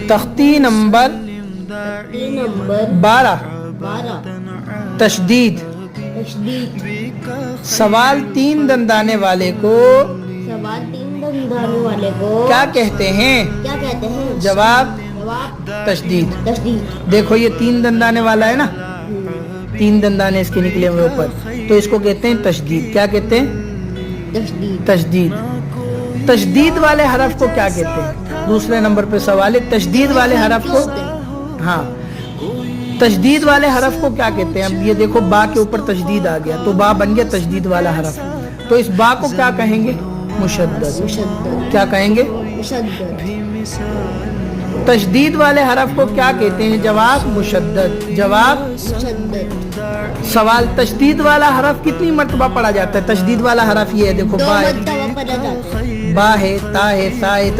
تختی نمبر 12 تشدید۔ سوال تین دندانے والے کو کیا کہتے ہیں؟ جواب تشدید۔ دیکھو یہ تین دندانے والا ہے نا، تین دندانے اس کے نکلے ہوئے اوپر، تو اس کو کہتے ہیں تشدید۔ کیا کہتے ہیں؟ تشدید۔ تشدید والے حرف کو کیا کہتے ہیں؟ دوسرے نمبر پہ سوال ہے، تشدید والے حرف کو، ہاں تشدید والے حرف کو کیا کہتے ہیں؟ اب یہ دیکھو با کے اوپر تشدید آ گیا تو با بن گیا تشدید والا حرف، تو اس با کو کیا کہیں گے؟ مشدد۔ کیا کہیں گے؟ تشدید والے حرف کو کیا کہتے ہیں؟ جواب مشدد۔ جواب سوال تشدید والا حرف کتنی مرتبہ پڑھا جاتا ہے؟ تشدید والا حرف یہ ہے، دیکھو با ہے، تا ہے، سا ہے،